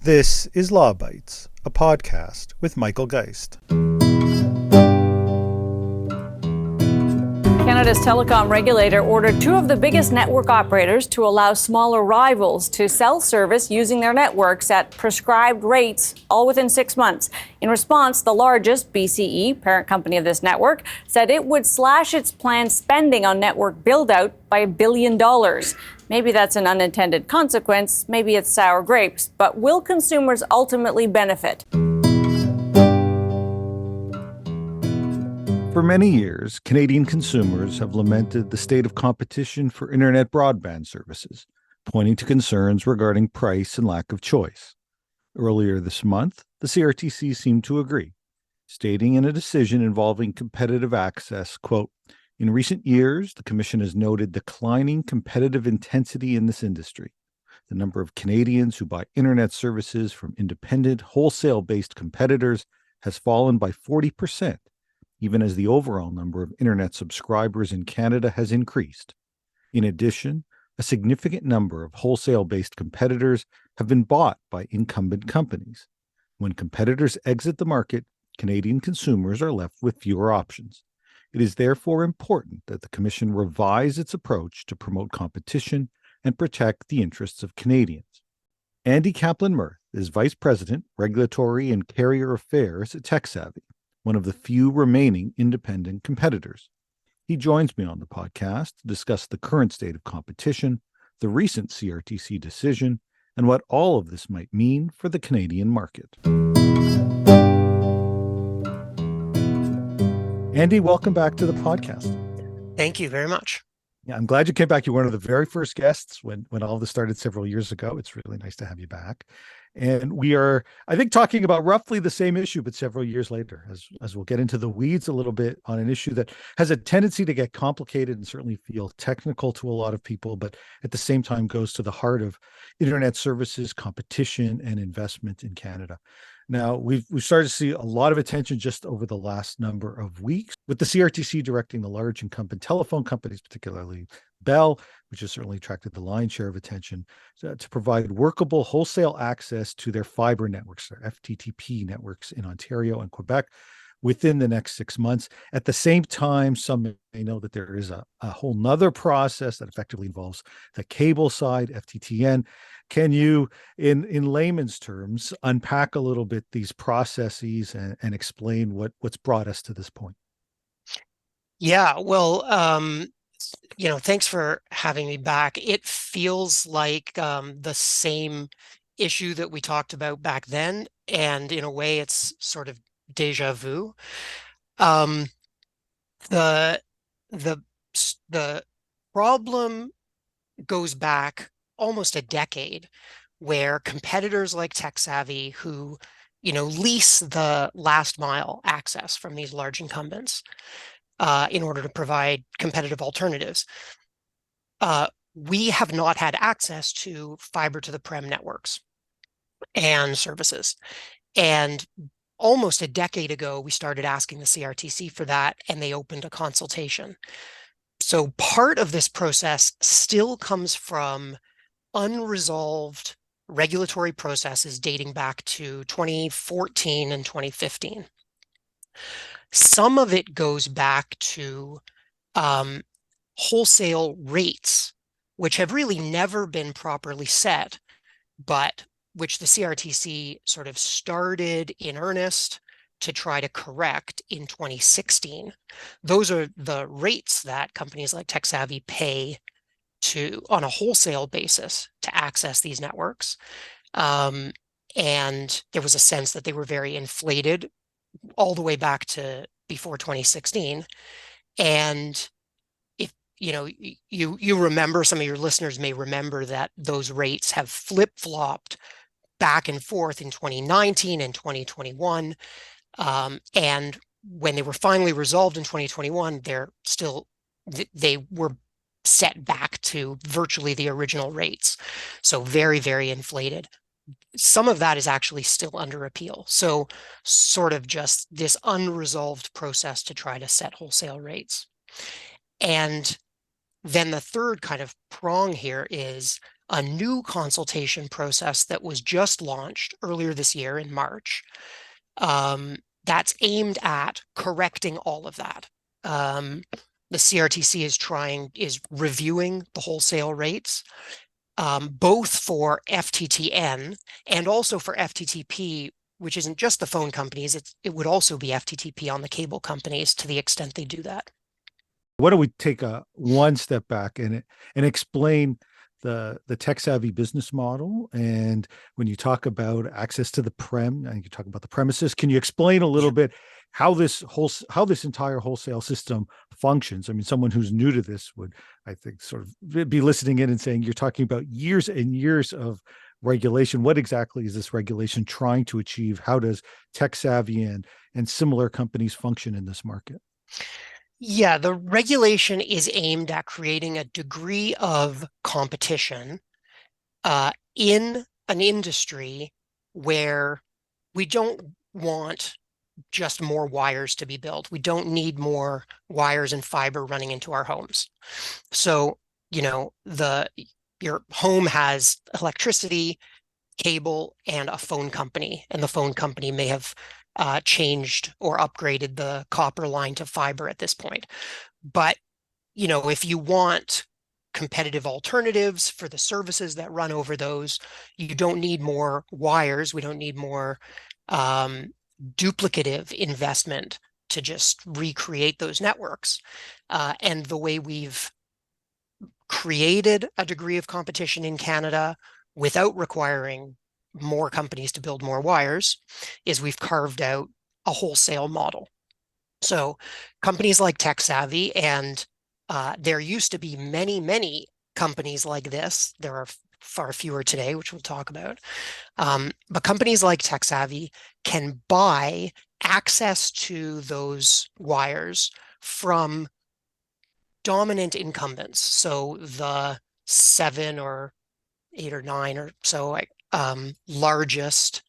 This is Law Bytes, a podcast with Michael Geist. Canada's telecom regulator ordered two of the biggest network operators to allow smaller rivals to sell service using their networks at prescribed rates, all within 6 months. In response, the largest, BCE, parent company of this network, said it would slash its planned spending on network build-out by $1 billion. Maybe that's an unintended consequence, maybe it's sour grapes, but will consumers ultimately benefit? For many years, Canadian consumers have lamented the state of competition for internet broadband services, pointing to concerns regarding price and lack of choice. Earlier this month, the CRTC seemed to agree, stating in a decision involving competitive access, quote, "In recent years, the Commission has noted declining competitive intensity in this industry. The number of Canadians who buy internet services from independent, wholesale-based competitors has fallen by 40%, even as the overall number of internet subscribers in Canada has increased. In addition, a significant number of wholesale-based competitors have been bought by incumbent companies. When competitors exit the market, Canadian consumers are left with fewer options. It is therefore important that the Commission revise its approach to promote competition and protect the interests of Canadians." Andy Kaplan-Myrth is Vice President, Regulatory and Carrier Affairs at TekSavvy, one of the few remaining independent competitors. He joins me on the podcast to discuss the current state of competition, the recent CRTC decision, and what all of this might mean for the Canadian market. Andy, welcome back to the podcast. Thank you very much. Yeah, I'm glad you came back. You were one of the very first guests when all this started several years ago. It's really nice to have you back. And we are, I think, talking about roughly the same issue, but several years later, as we'll get into the weeds a little bit on an issue that has a tendency to get complicated and certainly feel technical to a lot of people, but at the same time goes to the heart of internet services, competition, and investment in Canada. Now, we've started to see a lot of attention just over the last number of weeks, with the CRTC directing the large incumbent telephone companies, particularly Bell, which has certainly attracted the lion's share of attention, to provide workable wholesale access to their fiber networks, their FTTP networks in Ontario and Quebec within the next 6 months. At the same time, some may know that there is a whole nother process that effectively involves the cable side, FTTN. Can you, in layman's terms, unpack a little bit these processes and explain what's brought us to this point? Yeah, well, thanks for having me back. It feels like the same issue that we talked about back then, and in a way, it's sort of deja vu. The problem goes back almost a decade, where competitors like TekSavvy, who lease the last mile access from these large incumbents in order to provide competitive alternatives, we have not had access to fiber to the prem networks and services. And almost a decade ago, we started asking the CRTC for that, and they opened a consultation. So part of this process still comes from unresolved regulatory processes dating back to 2014 and 2015. Some of it goes back to wholesale rates, which have really never been properly set, but which the CRTC sort of started in earnest to try to correct in 2016. Those are the rates that companies like TekSavvy pay on a wholesale basis to access these networks. And there was a sense that they were very inflated all the way back to before 2016. And if you remember, some of your listeners may remember that those rates have flip-flopped back and forth in 2019 and 2021. And when they were finally resolved in 2021, they were set back to virtually the original rates. So very, very inflated. Some of that is actually still under appeal. So sort of just this unresolved process to try to set wholesale rates. And then the third kind of prong here is a new consultation process that was just launched earlier this year in March, that's aimed at correcting all of that. The CRTC is reviewing the wholesale rates, both for FTTN and also for FTTP, which isn't just the phone companies. It would also be FTTP on the cable companies to the extent they do that. Why don't we take a one step back and explain the TekSavvy business model? And when you talk about access to the and you talk about the premises, can you explain a little bit how this entire wholesale system functions? I mean, someone who's new to this would, I think, sort of be listening in and saying, you're talking about years and years of regulation. What exactly is this regulation trying to achieve? How does TekSavvy and similar companies function in this market? Yeah, the regulation is aimed at creating a degree of competition in an industry where we don't want just more wires to be built. We don't need more wires and fiber running into our homes. So, your home has electricity, cable, and a phone company, and the phone company may have changed or upgraded the copper line to fiber at this point. But, if you want competitive alternatives for the services that run over those, you don't need more wires. We don't need more duplicative investment to just recreate those networks. And the way we've created a degree of competition in Canada without requiring more companies to build more wires is we've carved out a wholesale model. So companies like TekSavvy, and there used to be many, many companies like this. There are far fewer today, which we'll talk about. But companies like TekSavvy can buy access to those wires from dominant incumbents. So the 7 or 8 or 9 or so largest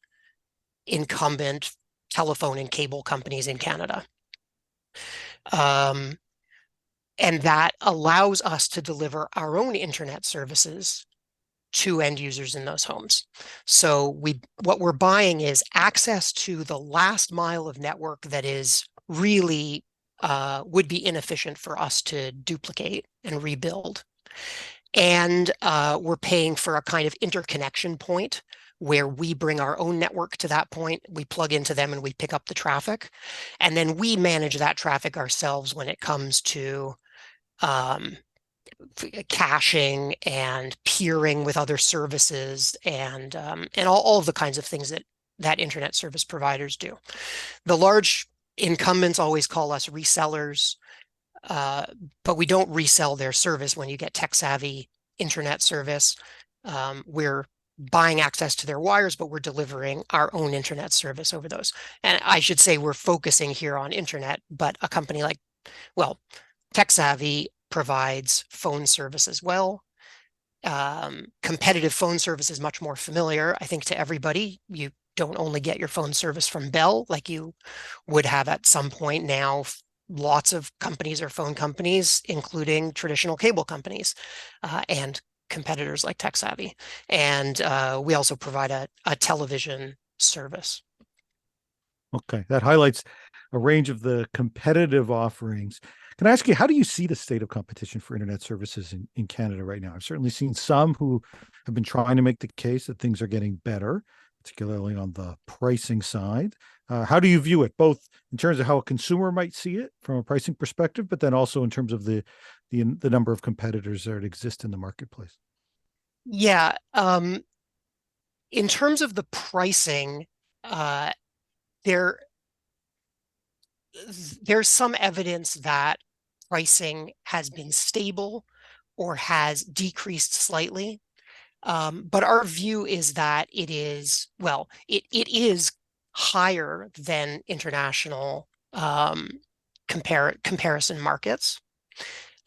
incumbent telephone and cable companies in Canada. And that allows us to deliver our own internet services to end users in those homes. So what we're buying is access to the last mile of network that is really would be inefficient for us to duplicate and rebuild. And we're paying for a kind of interconnection point where we bring our own network to that point, we plug into them and we pick up the traffic. And then we manage that traffic ourselves when it comes to caching and peering with other services and all of the kinds of things that internet service providers do. The large incumbents always call us resellers, but we don't resell their service. When you get TekSavvy internet service, we're buying access to their wires, but we're delivering our own internet service over those. And I should say we're focusing here on internet, but a company like, TekSavvy provides phone service as well. Competitive phone service is much more familiar, I think, to everybody. You don't only get your phone service from Bell like you would have at some point now. Lots of companies are phone companies, including traditional cable companies and competitors like TekSavvy. And we also provide a television service. Okay, that highlights a range of the competitive offerings. Can I ask you, how do you see the state of competition for internet services in Canada right now? I've certainly seen some who have been trying to make the case that things are getting better, particularly on the pricing side. How do you view it, both in terms of how a consumer might see it from a pricing perspective, but then also in terms of the number of competitors that exist in the marketplace? Yeah, in terms of the pricing, there's some evidence that pricing has been stable or has decreased slightly. But our view is that it is higher than international comparison markets.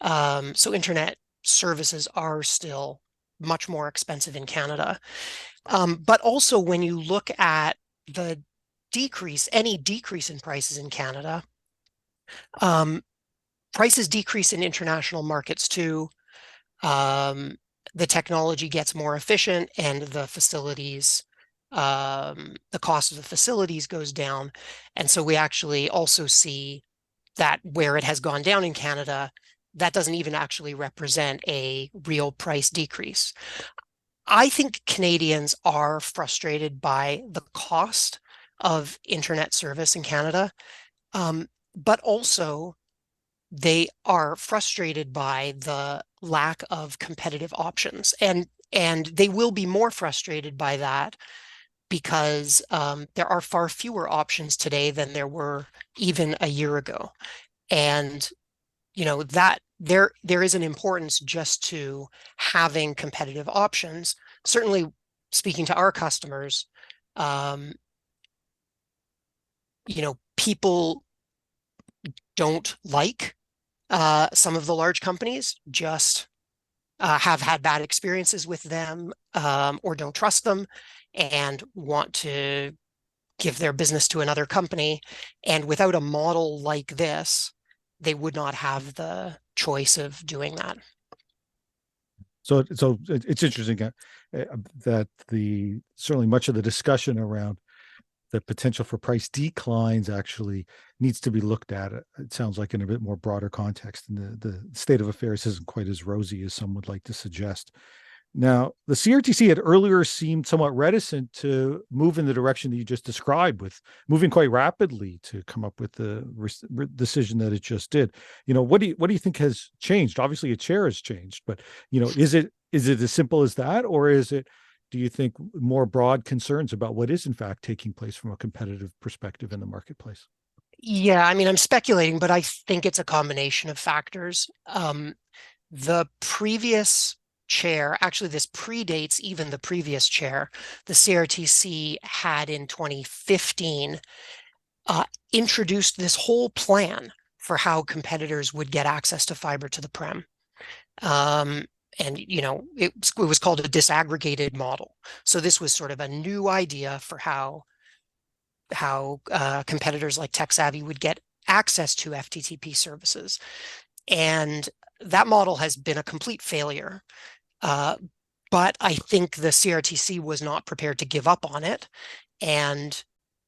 So internet services are still much more expensive in Canada. But also when you look at any decrease in prices in Canada, prices decrease in international markets too. the technology gets more efficient and the facilities, the cost of the facilities goes down. And so we actually also see that where it has gone down in Canada, that doesn't even actually represent a real price decrease. I think Canadians are frustrated by the cost of internet service in Canada, but also they are frustrated by the lack of competitive options, and they will be more frustrated by that because there are far fewer options today than there were even a year ago. And that there is an importance just to having competitive options. Certainly, speaking to our customers, people don't like some of the large companies, just have had bad experiences with them, or don't trust them and want to give their business to another company. And without a model like this, they would not have the choice of doing that. So it's interesting that certainly much of the discussion around the potential for price declines actually needs to be looked at. It sounds like in a bit more broader context, and the state of affairs isn't quite as rosy as some would like to suggest. Now, the CRTC had earlier seemed somewhat reticent to move in the direction that you just described, with moving quite rapidly to come up with the decision that it just did. What do you think has changed? Obviously, a chair has changed, but is it as simple as that, or do you think more broad concerns about what is in fact taking place from a competitive perspective in the marketplace? Yeah, I mean, I'm speculating, but I think it's a combination of factors. The previous chair, actually this predates even the previous chair, the CRTC had in 2015 introduced this whole plan for how competitors would get access to fiber to the prem. And it was called a disaggregated model. So this was sort of a new idea for how competitors like TekSavvy would get access to FTTP services. And that model has been a complete failure. But I think the CRTC was not prepared to give up on it. And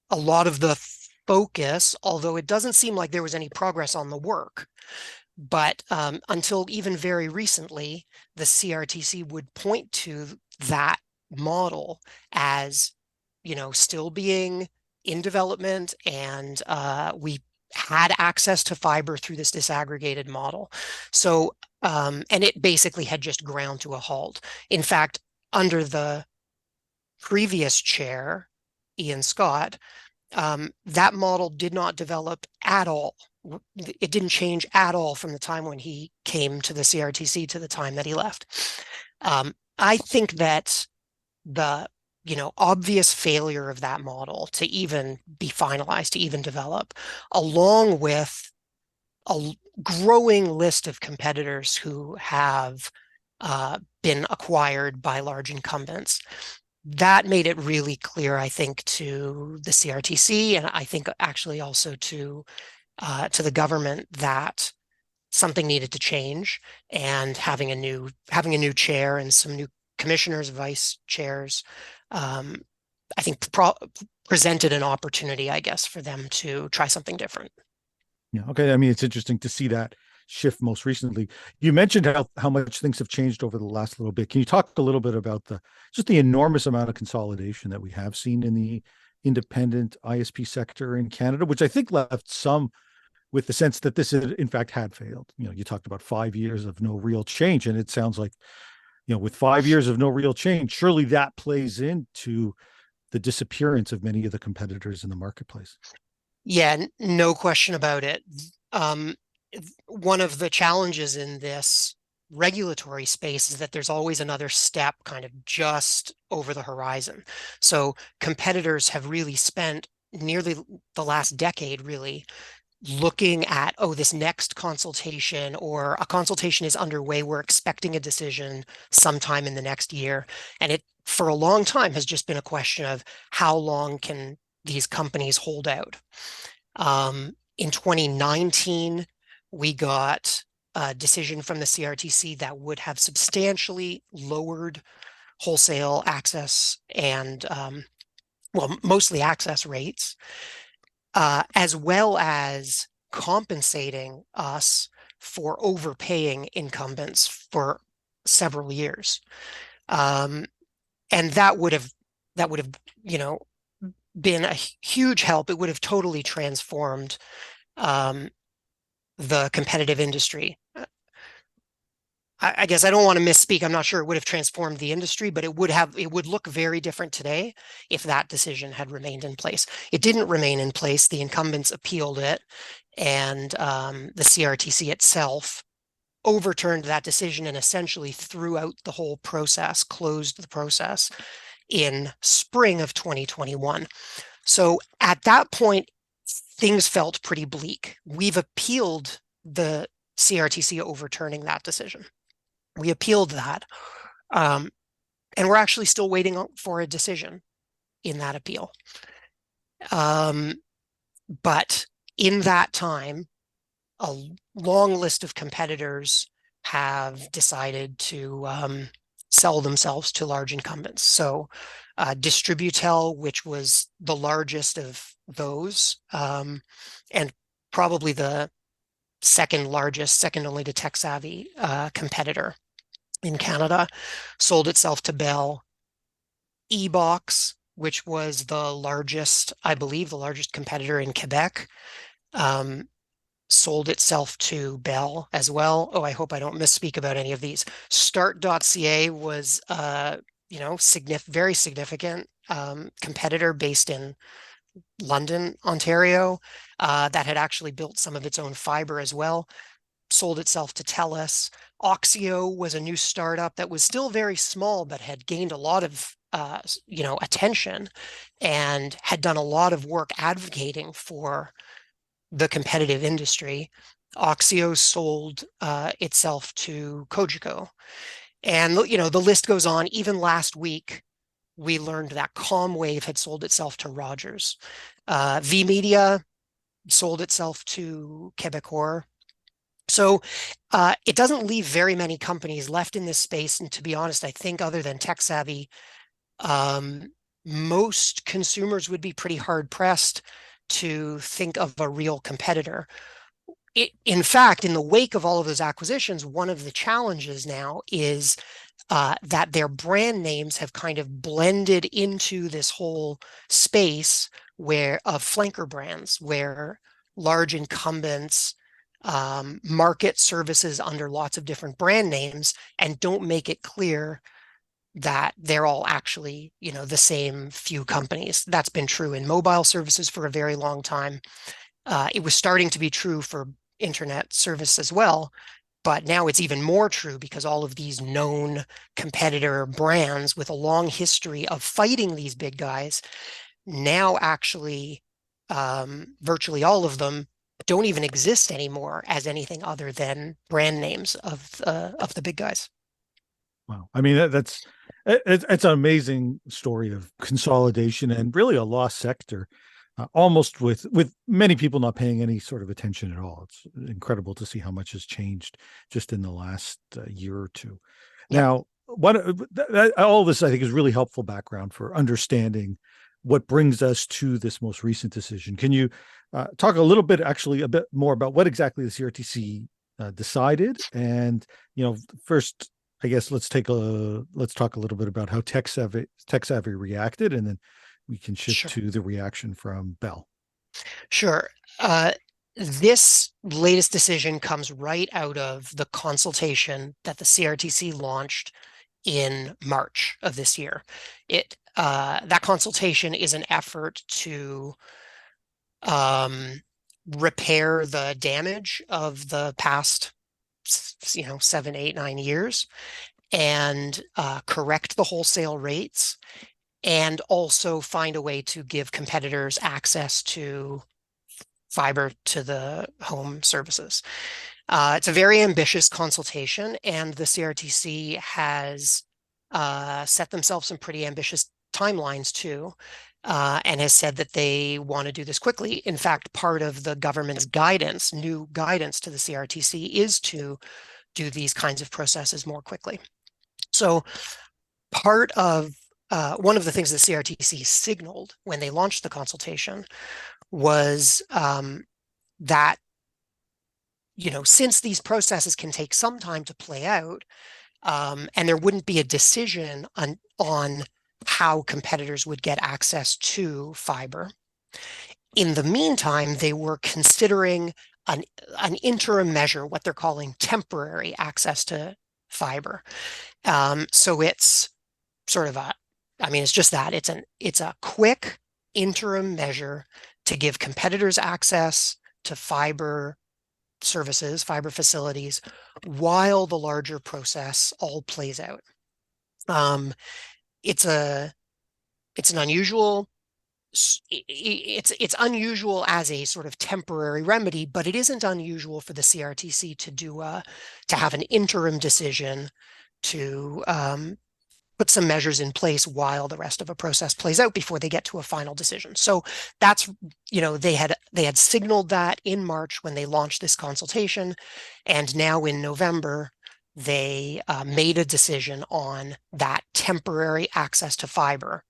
a lot of the focus, although it doesn't seem like there was any progress on the work, but until even very recently, the CRTC would point to that model as, still being in development, and we had access to fiber through this disaggregated model. So, and it basically had just ground to a halt. In fact, under the previous chair, Ian Scott, that model did not develop at all. It didn't change at all from the time when he came to the CRTC to the time that he left. I think that the obvious failure of that model to even be finalized, to even develop, along with a growing list of competitors who have been acquired by large incumbents, that made it really clear, I think, to the CRTC, and I think actually also to the government, that something needed to change, and having a new chair and some new commissioners, vice chairs, I think presented an opportunity, I guess, for them to try something different. Yeah. Okay. I mean, it's interesting to see that shift most recently. You mentioned how much things have changed over the last little bit. Can you talk a little bit about just the enormous amount of consolidation that we have seen in the independent ISP sector in Canada, which I think left some with the sense that this in fact had failed. You talked about 5 years of no real change, and it sounds like, with 5 years of no real change, surely that plays into the disappearance of many of the competitors in the marketplace. Yeah, no question about it. One of the challenges in this regulatory space is that there's always another step kind of just over the horizon. So competitors have really spent nearly the last decade really looking at, this next consultation, or a consultation is underway, we're expecting a decision sometime in the next year. And it, for a long time, has just been a question of how long can these companies hold out. In 2019, we got a decision from the CRTC that would have substantially lowered wholesale access and, well, mostly access rates, as well as compensating us for overpaying incumbents for several years. And that would have, you know, been a huge help. It would have totally transformed the competitive industry. I guess I don't want to misspeak. I'm not sure it would have transformed the industry, but it would look very different today if that decision had remained in place. It didn't remain in place. The incumbents appealed it, and the CRTC itself overturned that decision and essentially threw out the whole process, closed the process in spring of 2021. So at that point, things felt pretty bleak. We've appealed the CRTC overturning that decision. We appealed that, and we're actually still waiting for a decision in that appeal. But in that time, a long list of competitors have decided to sell themselves to large incumbents. So Distributel, which was the largest of those, and probably the second largest, second only to TekSavvy competitor in Canada, sold itself to Bell. eBox, which was the largest, I believe, the largest competitor in Quebec, sold itself to Bell as well. Oh, I hope I don't misspeak about any of these. Start.ca was, you know, very significant competitor based in London, Ontario, that had actually built some of its own fiber as well, sold itself to TELUS. Oxio was a new startup that was still very small, but had gained a lot of you know, attention and had done a lot of work advocating for the competitive industry. Oxio sold itself to Cogeco. And, you know, the list goes on. Even last week, we learned that Comwave had sold itself to Rogers. VMedia sold itself to Quebecor. So it doesn't leave very many companies left in this space. And to be honest, I think other than TekSavvy, most consumers would be pretty hard pressed to think of a real competitor. In fact, in the wake of all of those acquisitions, one of the challenges now is that their brand names have kind of blended into this whole space of flanker brands, where large incumbents market services under lots of different brand names and don't make it clear that they're all actually, you know, the same few companies. That's been true in mobile services for a very long time. It was starting to be true for internet service as well, but now it's even more true because all of these known competitor brands with a long history of fighting these big guys now actually, virtually all of them don't even exist anymore as anything other than brand names of the big guys. Wow. I mean, it's an amazing story of consolidation and really a lost sector, almost with many people not paying any sort of attention at all. It's incredible to see how much has changed just in the last year or two. Yeah. Now, all this, I think, is really helpful background for understanding what brings us to this most recent decision. Can you talk a little bit, actually, a bit more about what exactly the CRTC decided? And, you know, first, I guess let's talk a little bit about how TekSavvy reacted, and then we can shift to the reaction from Bell. Sure. This latest decision comes right out of the consultation that the CRTC launched in March of this year. That consultation is an effort to repair the damage of the past, 7, 8, 9 years, and correct the wholesale rates, and also find a way to give competitors access to fiber to the home services. It's a very ambitious consultation, and the CRTC has set themselves some pretty ambitious timelines too. and has said that they want to do this quickly. In fact, part of the government's guidance, new guidance to the CRTC, is to do these kinds of processes more quickly. So part of one of the things the CRTC signaled when they launched the consultation was that, since these processes can take some time to play out, and there wouldn't be a decision on how competitors would get access to fiber. In the meantime, they were considering an interim measure, what they're calling temporary access to fiber. So it's sort of it's just that it's a quick interim measure to give competitors access to fiber services, fiber facilities, while the larger process all plays out. It's an unusual. It's unusual as a sort of temporary remedy, but it isn't unusual for the CRTC to have an interim decision to put some measures in place while the rest of a process plays out before they get to a final decision. So that's, they had signaled that in March when they launched this consultation, and now in November they made a decision on that temporary access to fiber.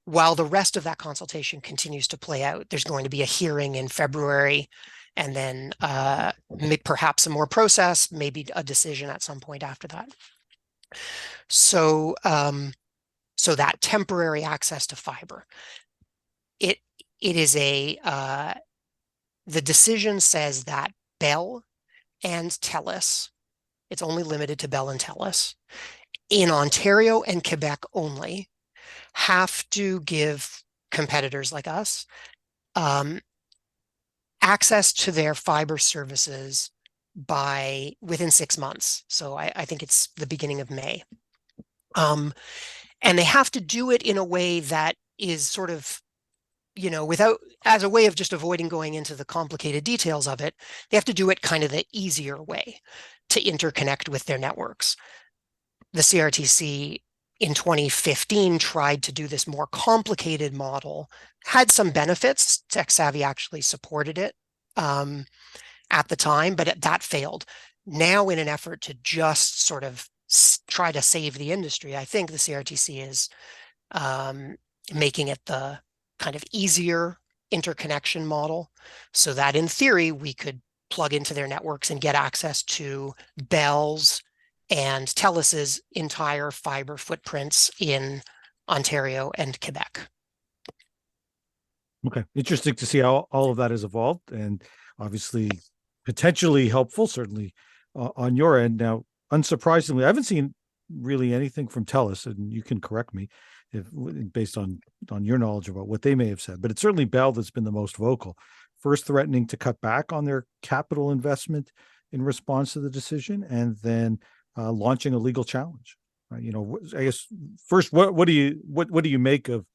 While the rest of that consultation continues to play out, there's going to be a hearing in February, and then perhaps some more process, maybe a decision at some point after that. So, so that temporary access to fiber, it is the decision says that Bell and TELUS, it's only limited to Bell and TELUS, in Ontario and Quebec only, have to give competitors like us access to their fiber services within 6 months. So I think it's the beginning of May. And they have to do it in a way that is sort of, as a way of just avoiding going into the complicated details of it. They have to do it kind of the easier way to interconnect with their networks. The CRTC in 2015 tried to do this more complicated model, had some benefits. TekSavvy actually supported it at the time, but that failed. Now, in an effort to just sort of try to save the industry, I think the CRTC is making it the kind of easier interconnection model, so that in theory we could plug into their networks and get access to Bell's and TELUS's entire fiber footprints in Ontario and Quebec. Okay, interesting to see how all of that has evolved, and obviously potentially helpful, certainly on your end. Now, unsurprisingly, I haven't seen really anything from TELUS, and you can correct me if based on your knowledge about what they may have said, but it's certainly Bell that's been the most vocal, first threatening to cut back on their capital investment in response to the decision, and then launching a legal challenge. I guess first, what do you make of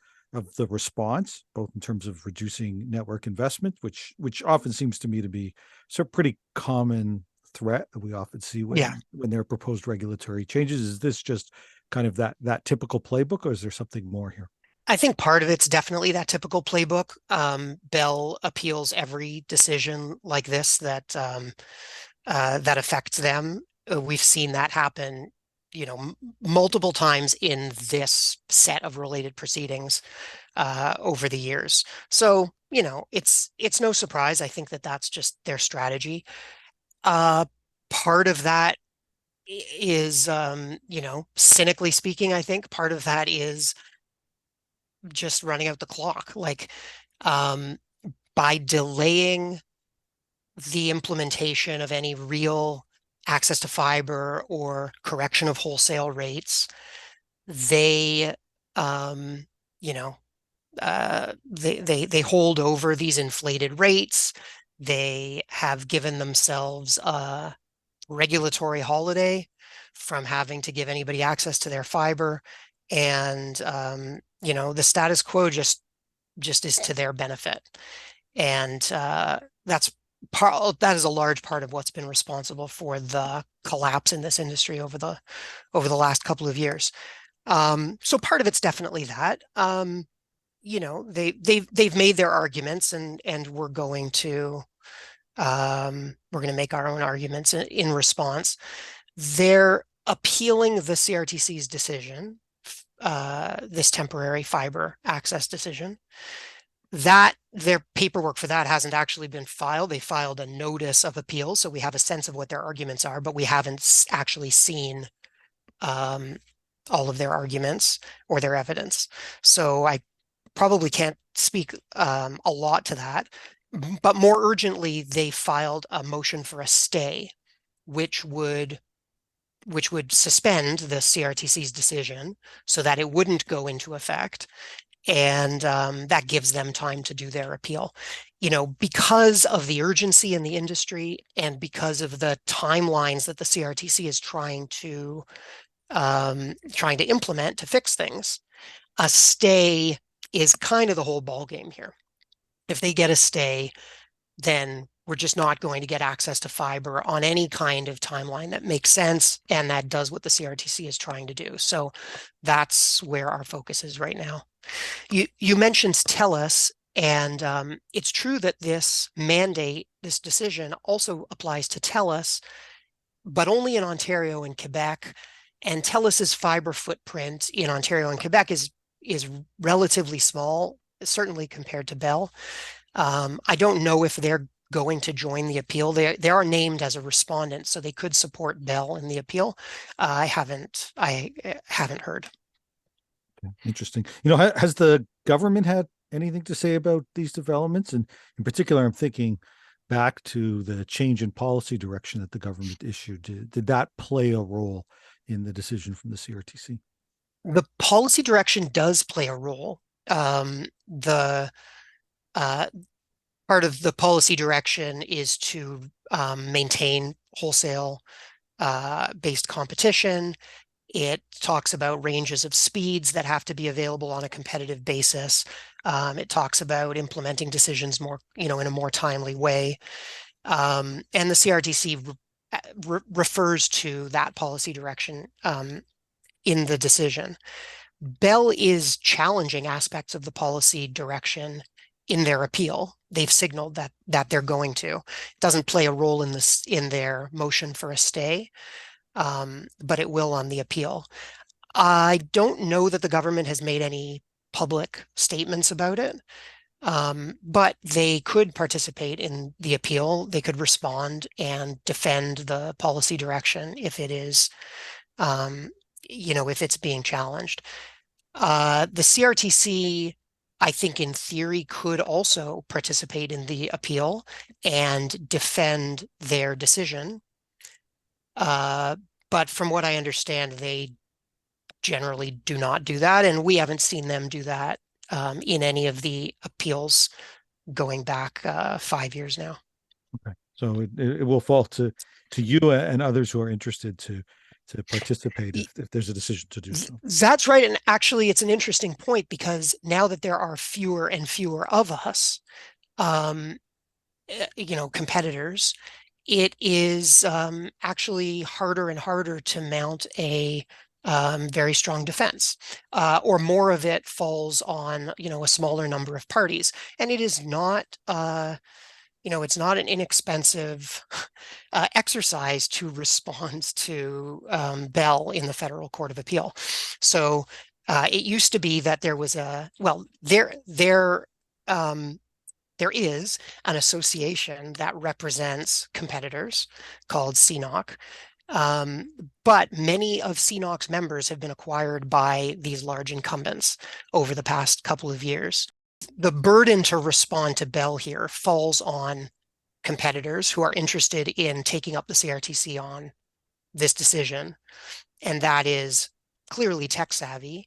the response, both in terms of reducing network investment, which often seems to me to be sort of pretty common threat that we often see when there are proposed regulatory changes? Is this just kind of that typical playbook, or is there something more here? I think part of it's definitely that typical playbook. Bell appeals every decision like this that affects them. We've seen that happen, multiple times in this set of related proceedings over the years. So, it's no surprise. I think that's just their strategy. Part of that is, cynically speaking, I think part of that is just running out the clock. Like, by delaying the implementation of any real access to fiber or correction of wholesale rates, they they hold over these inflated rates. They have given themselves a regulatory holiday from having to give anybody access to their fiber, and the status quo just is to their benefit, and that is a large part of what's been responsible for the collapse in this industry over the last couple of years. So part of it's definitely that. they've made their arguments, and we're going to make our own arguments in response. They're appealing the CRTC's decision, this temporary fiber access decision. That their paperwork for that hasn't actually been filed. They filed a notice of appeal, so we have a sense of what their arguments are, but we haven't actually seen all of their arguments or their evidence. So I probably can't speak a lot to that. But more urgently, they filed a motion for a stay, which would suspend the CRTC's decision so that it wouldn't go into effect. And that gives them time to do their appeal. Because of the urgency in the industry and because of the timelines that the CRTC is trying to implement to fix things, a stay is kind of the whole ballgame here. If they get a stay, then we're just not going to get access to fiber on any kind of timeline that makes sense and that does what the CRTC is trying to do. So that's where our focus is right now. You mentioned TELUS, and it's true that this mandate, this decision, also applies to TELUS, but only in Ontario and Quebec. And TELUS's fiber footprint in Ontario and Quebec is relatively small, certainly compared to Bell. I don't know if they're going to join the appeal. They are named as a respondent, so they could support Bell in the appeal. I haven't heard. Interesting. Has the government had anything to say about these developments? And in particular, I'm thinking back to the change in policy direction that the government issued. Did that play a role in the decision from the CRTC? The policy direction does play a role. The part of the policy direction is to maintain wholesale based competition. It talks about ranges of speeds that have to be available on a competitive basis. It talks about implementing decisions more, in a more timely way. And the CRTC refers to that policy direction in the decision. Bell is challenging aspects of the policy direction in their appeal. They've signaled that they're going to. It doesn't play a role in their motion for a stay, but it will on the appeal. I don't know that the government has made any public statements about it, but they could participate in the appeal. They could respond and defend the policy direction if it is, if it's being challenged. The CRTC, I think in theory, could also participate in the appeal and defend their decision. But from what I understand, they generally do not do that. And we haven't seen them do that in any of the appeals going back 5 years now. Okay. So it will fall to you and others who are interested to participate if there's a decision to do so. That's right. And actually, it's an interesting point because now that there are fewer and fewer of us, competitors, it is actually harder and harder to mount a very strong defense, or more of it falls on, a smaller number of parties. And it is not, it's not an inexpensive exercise to respond to Bell in the Federal Court of Appeal. So it used to be that there was there is an association that represents competitors called CNOC. But many of CNOC's members have been acquired by these large incumbents over the past couple of years. The burden to respond to Bell here falls on competitors who are interested in taking up the CRTC on this decision. And that is clearly TekSavvy,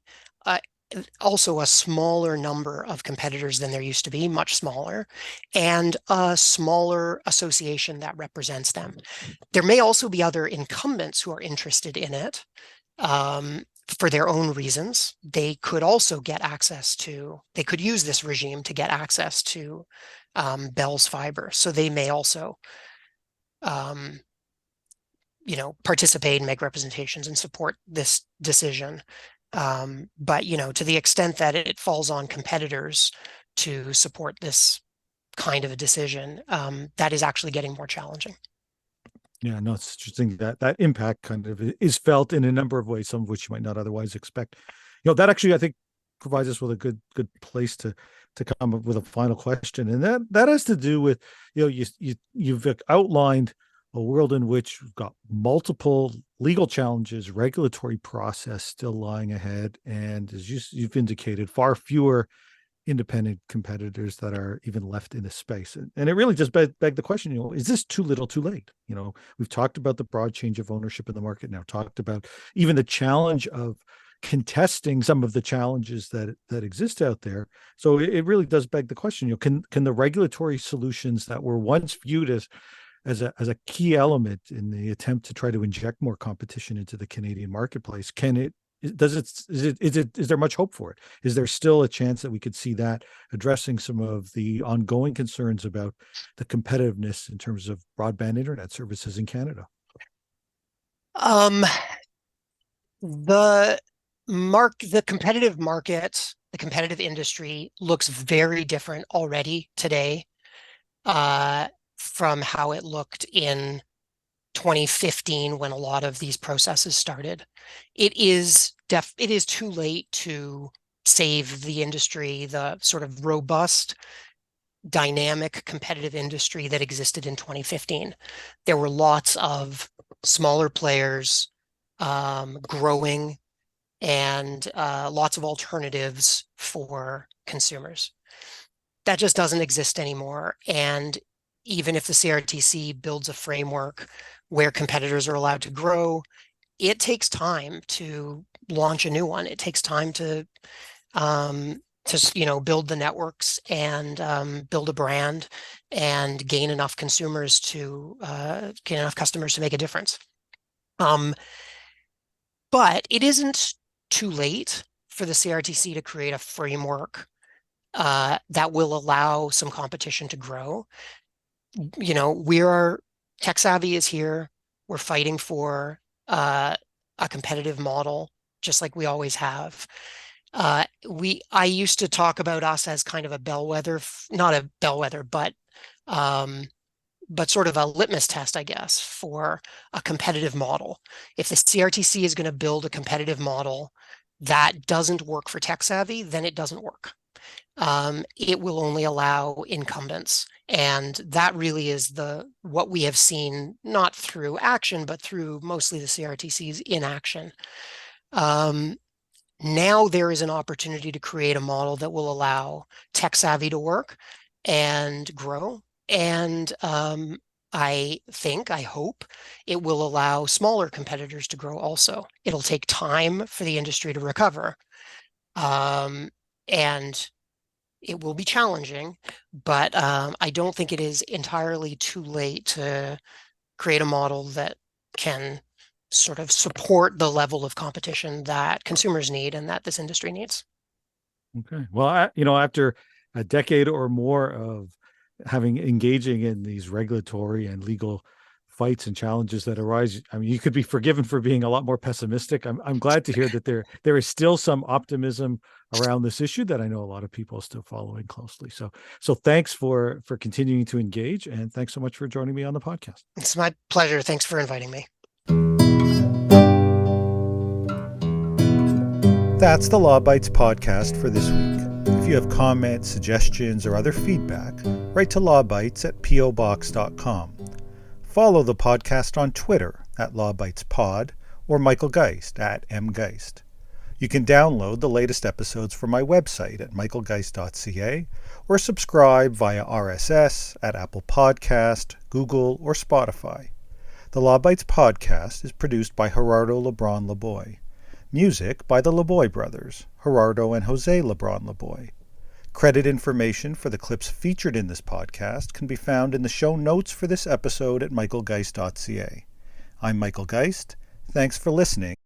also a smaller number of competitors than there used to be, much smaller, and a smaller association that represents them. There may also be other incumbents who are interested in it for their own reasons. They could also get they could use this regime to get access to Bell's fiber. So they may also, participate and make representations and support this decision But, to the extent that it falls on competitors to support this kind of a decision, that is actually getting more challenging. Yeah, no, it's interesting that that impact kind of is felt in a number of ways, some of which you might not otherwise expect. That actually, I think, provides us with a good place to come up with a final question, and that has to do with you've outlined a world in which we've got multiple legal challenges, regulatory process still lying ahead, and as you've indicated, far fewer independent competitors that are even left in the space. And it really just begged the question, is this too little too late? We've talked about the broad change of ownership in the market now, talked about even the challenge of contesting some of the challenges that exist out there. So it really does beg the question, can the regulatory solutions that were once viewed as a key element in the attempt to try to inject more competition into the Canadian marketplace, is there much hope for it? Is there still a chance that we could see that addressing some of the ongoing concerns about the competitiveness in terms of broadband internet services in Canada? The competitive market, the competitive industry looks very different already today from how it looked in 2015 when a lot of these processes started. It is too late to save the industry, the sort of robust, dynamic, competitive industry that existed in 2015. There were lots of smaller players growing and lots of alternatives for consumers. That just doesn't exist anymore. And even if the CRTC builds a framework where competitors are allowed to grow, it takes time to launch a new one. It takes time to build the networks and build a brand and gain enough customers to make a difference. But it isn't too late for the CRTC to create a framework that will allow some competition to grow. TekSavvy is here. We're fighting for a competitive model, just like we always have. I used to talk about us as kind of a bellwether, not a bellwether, but sort of a litmus test, I guess, for a competitive model. If the CRTC is going to build a competitive model that doesn't work for TekSavvy, then it doesn't work. It will only allow incumbents. And that really is what we have seen, not through action, but through mostly the CRTC's inaction. Now there is an opportunity to create a model that will allow TekSavvy to work and grow. And I hope it will allow smaller competitors to grow also. It'll take time for the industry to recover. And it will be challenging, but I don't think it is entirely too late to create a model that can sort of support the level of competition that consumers need and that this industry needs. Okay. Well, after a decade or more of engaging in these regulatory and legal fights and challenges that arise, I mean, you could be forgiven for being a lot more pessimistic. I'm glad to hear that there is still some optimism around this issue that I know a lot of people are still following closely. So thanks for continuing to engage, and thanks so much for joining me on the podcast. It's my pleasure. Thanks for inviting me. That's the Law Bytes podcast for this week. If you have comments, suggestions, or other feedback, write to lawbytes@pobox.com. Follow the podcast on Twitter @LawBytesPod or Michael Geist @mgeist. You can download the latest episodes from my website at michaelgeist.ca or subscribe via RSS at Apple Podcast, Google, or Spotify. The Law Bytes podcast is produced by Gerardo Lebron Laboy. Music by the Laboy brothers, Gerardo and Jose Lebron Laboy. Credit information for the clips featured in this podcast can be found in the show notes for this episode at michaelgeist.ca. I'm Michael Geist. Thanks for listening.